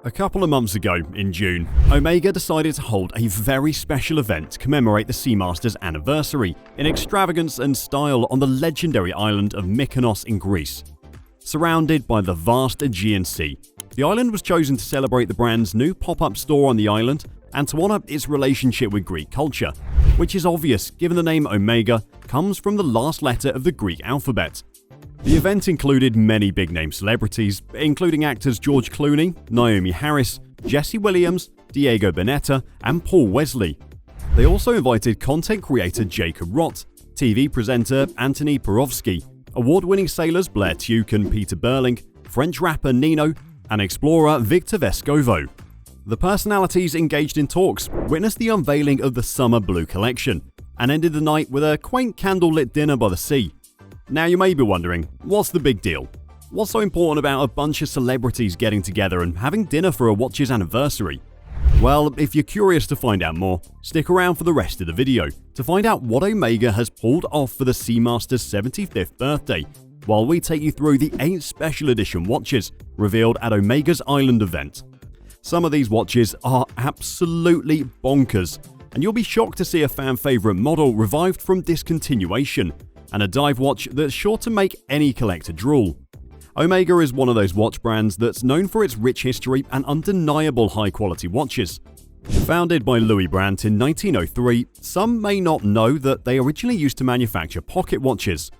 A couple of months ago, in June, Omega decided to hold a very special event to commemorate the Seamaster's anniversary in extravagance and style on the legendary island of Mykonos in Greece. Surrounded by the vast Aegean Sea, the island was chosen to celebrate the brand's new pop-up store on the island and to honour its relationship with Greek culture, which is obvious given the name Omega comes from the last letter of the Greek alphabet. The event included many big-name celebrities, including actors George Clooney, Naomi Harris, Jesse Williams, Diego Boneta, and Paul Wesley. They also invited content creator Jacob Rott, TV presenter Anthony Perovsky, award-winning sailors Blair Tuke and Peter Burling, French rapper Nino, and explorer Victor Vescovo. The personalities engaged in talks witnessed the unveiling of the Summer Blue collection and ended the night with a quaint candlelit dinner by the sea. Now you may be wondering, what's the big deal? What's so important about a bunch of celebrities getting together and having dinner for a watch's anniversary? Well, if you're curious to find out more, stick around for the rest of the video to find out what Omega has pulled off for the Seamaster's 75th birthday, while we take you through the 8 special edition watches revealed at Omega's Island event. Some of these watches are absolutely bonkers, and you'll be shocked to see a fan favourite model revived from discontinuation, and a dive watch that's sure to make any collector drool. Omega is one of those watch brands that's known for its rich history and undeniable high-quality watches. Founded by Louis Brandt in 1903, some may not know that they originally used to manufacture pocket watches.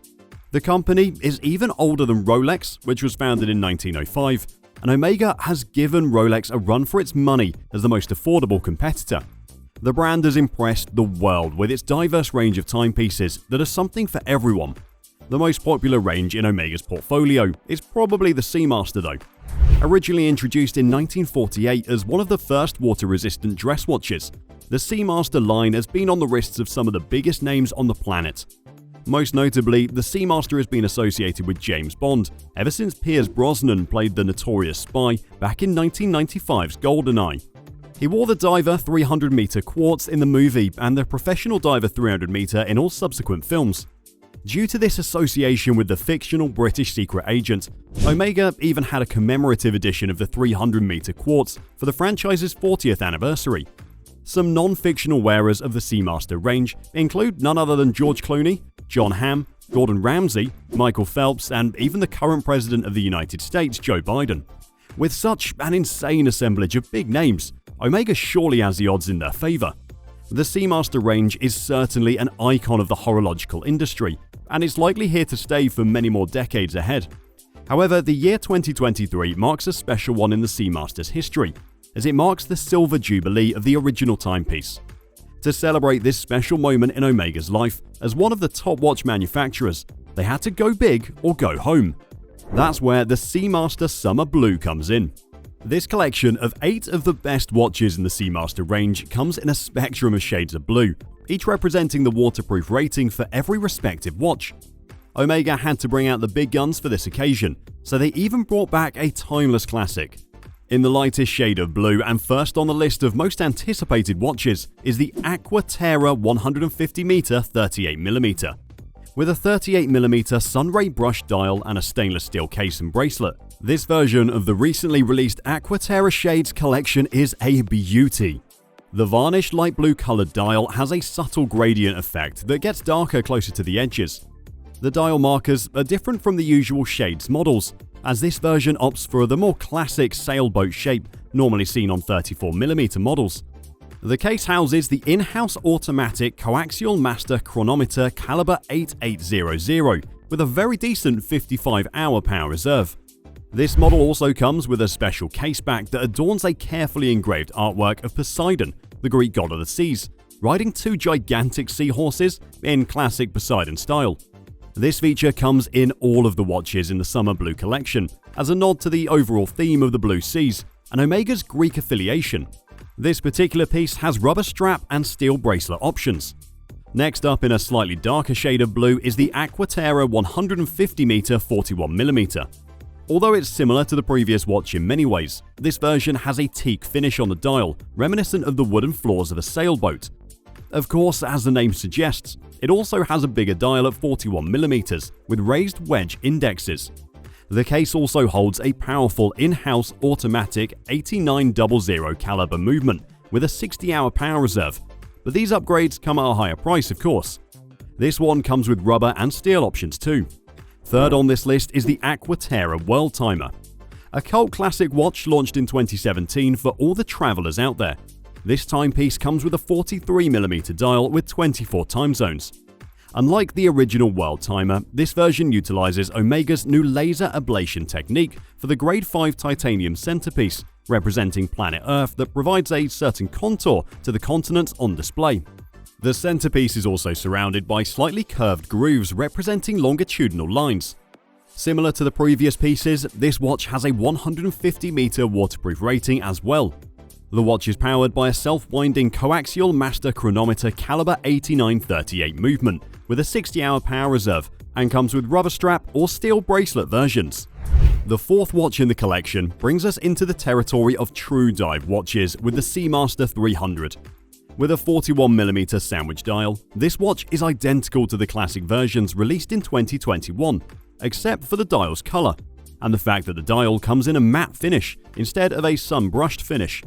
The company is even older than Rolex, which was founded in 1905, and Omega has given Rolex a run for its money as the most affordable competitor. The brand has impressed the world with its diverse range of timepieces that are something for everyone. The most popular range in Omega's portfolio is probably the Seamaster though. Originally introduced in 1948 as one of the first water-resistant dress watches, the Seamaster line has been on the wrists of some of the biggest names on the planet. Most notably, the Seamaster has been associated with James Bond ever since Pierce Brosnan played the notorious spy back in 1995's GoldenEye. He wore the Diver 300-meter quartz in the movie and the Professional Diver 300-meter in all subsequent films. Due to this association with the fictional British secret agent, Omega even had a commemorative edition of the 300-meter quartz for the franchise's 40th anniversary. Some non-fictional wearers of the Seamaster range include none other than George Clooney, Jon Hamm, Gordon Ramsay, Michael Phelps, and even the current President of the United States, Joe Biden. With such an insane assemblage of big names, Omega surely has the odds in their favour. The Seamaster range is certainly an icon of the horological industry, and it's likely here to stay for many more decades ahead. However, the year 2023 marks a special one in the Seamaster's history, as it marks the silver jubilee of the original timepiece. To celebrate this special moment in Omega's life as one of the top watch manufacturers, they had to go big or go home. That's where the Seamaster Summer Blue comes in. This collection of 8 of the best watches in the Seamaster range comes in a spectrum of shades of blue, each representing the waterproof rating for every respective watch. Omega had to bring out the big guns for this occasion, so they even brought back a timeless classic. In the lightest shade of blue and first on the list of most anticipated watches is the Aquaterra 150-meter 38mm. With a 38mm Sunray brush dial and a stainless steel case and bracelet, this version of the recently released Aquaterra Shades collection is a beauty. The varnished light blue coloured dial has a subtle gradient effect that gets darker closer to the edges. The dial markers are different from the usual Shades models, as this version opts for the more classic sailboat shape normally seen on 34mm models. The case houses the in-house automatic coaxial master chronometer caliber 8800 with a very decent 55-hour power reserve. This model also comes with a special caseback that adorns a carefully engraved artwork of Poseidon, the Greek god of the seas, riding 2 gigantic seahorses in classic Poseidon style. This feature comes in all of the watches in the Summer Blue collection, as a nod to the overall theme of the Blue Seas and Omega's Greek affiliation. This particular piece has rubber strap and steel bracelet options. Next up in a slightly darker shade of blue is the Aquaterra 150-meter 41mm. Although it's similar to the previous watch in many ways, this version has a teak finish on the dial, reminiscent of the wooden floors of a sailboat. Of course, as the name suggests, it also has a bigger dial at 41mm with raised wedge indexes. The case also holds a powerful in-house automatic 8900 caliber movement with a 60-hour power reserve, but these upgrades come at a higher price, of course. This one comes with rubber and steel options too. Third on this list is the Aquaterra World Timer, a cult classic watch launched in 2017 for all the travelers out there. This timepiece comes with a 43mm dial with 24 time zones. Unlike the original World Timer, this version utilizes Omega's new laser ablation technique for the Grade 5 titanium centerpiece, representing planet Earth that provides a certain contour to the continents on display. The centerpiece is also surrounded by slightly curved grooves representing longitudinal lines. Similar to the previous pieces, this watch has a 150-meter waterproof rating as well. The watch is powered by a self-winding coaxial master chronometer caliber 8938 movement with a 60-hour power reserve and comes with rubber strap or steel bracelet versions. The fourth watch in the collection brings us into the territory of true dive watches with the Seamaster 300. With a 41mm sandwich dial, this watch is identical to the classic versions released in 2021, except for the dial's color, and the fact that the dial comes in a matte finish instead of a sun-brushed finish.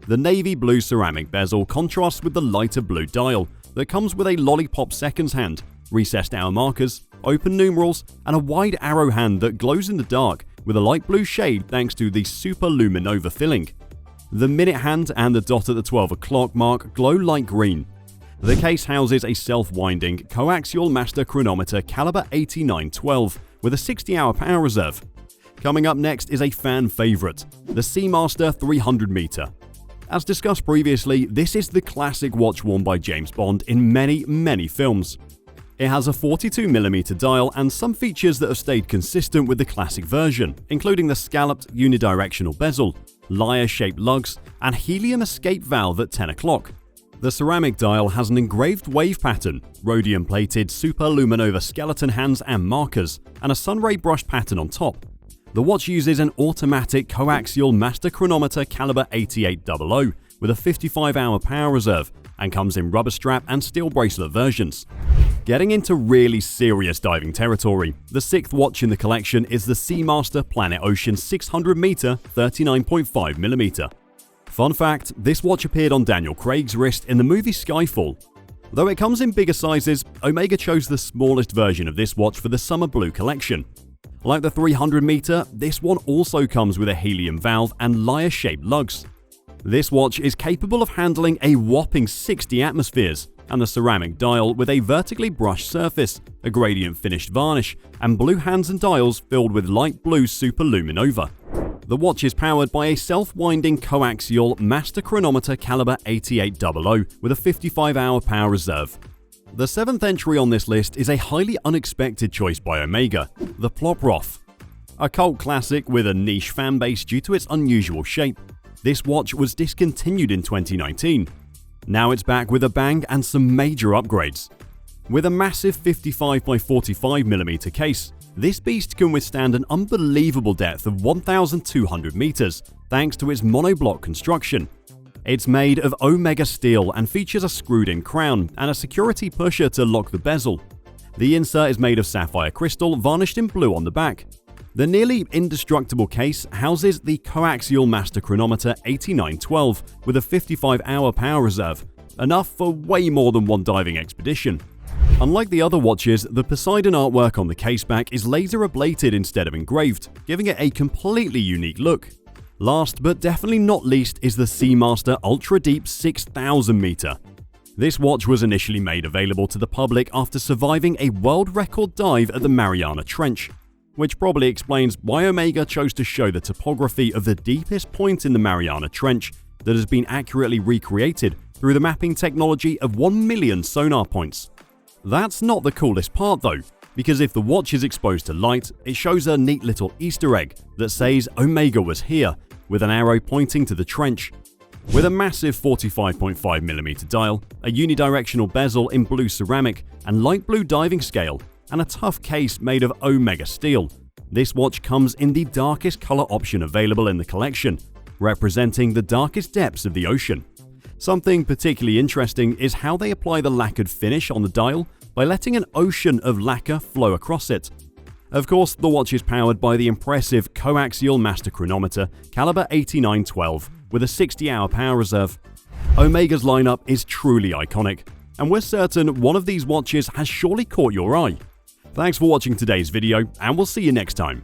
The navy blue ceramic bezel contrasts with the lighter blue dial that comes with a lollipop seconds hand, recessed hour markers, open numerals, and a wide arrow hand that glows in the dark with a light blue shade thanks to the Super Luminova filling. The minute hand and the dot at the 12 o'clock mark glow light green. The case houses a self-winding coaxial master chronometer caliber 8912 with a 60-hour power reserve. Coming up next is a fan favorite, the Seamaster 300-meter. As discussed previously, this is the classic watch worn by James Bond in many films. It has a 42mm dial and some features that have stayed consistent with the classic version, including the scalloped unidirectional bezel, lyre-shaped lugs, and helium escape valve at 10 o'clock. The ceramic dial has an engraved wave pattern, rhodium-plated Super Luminova skeleton hands and markers, and a sunray brush pattern on top. The watch uses an automatic coaxial master chronometer caliber 8800 with a 55-hour power reserve and comes in rubber strap and steel bracelet versions. Getting into really serious diving territory, the sixth watch in the collection is the Seamaster Planet Ocean 600-meter 39.5mm. Fun fact, this watch appeared on Daniel Craig's wrist in the movie Skyfall. Though it comes in bigger sizes, Omega chose the smallest version of this watch for the Summer Blue collection. Like the 300-meter, this one also comes with a helium valve and lyre-shaped lugs. This watch is capable of handling a whopping 60 atmospheres, and the ceramic dial with a vertically brushed surface, a gradient finished varnish, and blue hands and dials filled with light blue Super Luminova. The watch is powered by a self-winding coaxial master chronometer caliber 8800 with a 55-hour power reserve. The seventh entry on this list is a highly unexpected choice by Omega, the Ploprof. A cult classic with a niche fanbase due to its unusual shape, this watch was discontinued in 2019. Now it's back with a bang and some major upgrades. With a massive 55x45mm case, this beast can withstand an unbelievable depth of 1,200 meters thanks to its monoblock construction. It's made of Omega steel and features a screwed-in crown and a security pusher to lock the bezel. The insert is made of sapphire crystal varnished in blue on the back. The nearly indestructible case houses the coaxial master chronometer 8912 with a 55-hour power reserve, enough for way more than one diving expedition. Unlike the other watches, the Poseidon artwork on the case back is laser ablated instead of engraved, giving it a completely unique look. Last but definitely not least is the Seamaster Ultra Deep 6000 meter. This watch was initially made available to the public after surviving a world record dive at the Mariana Trench, which probably explains why Omega chose to show the topography of the deepest point in the Mariana Trench that has been accurately recreated through the mapping technology of 1 million sonar points. That's not the coolest part though, because if the watch is exposed to light, it shows a neat little Easter egg that says Omega was here, with an arrow pointing to the trench. With a massive 45.5mm dial, a unidirectional bezel in blue ceramic and light blue diving scale, and a tough case made of Omega steel, this watch comes in the darkest color option available in the collection, representing the darkest depths of the ocean. Something particularly interesting is how they apply the lacquered finish on the dial by letting an ocean of lacquer flow across it. Of course, the watch is powered by the impressive coaxial master chronometer caliber 8912 with a 60-hour power reserve. Omega's lineup is truly iconic, and we're certain one of these watches has surely caught your eye. Thanks for watching today's video, and we'll see you next time.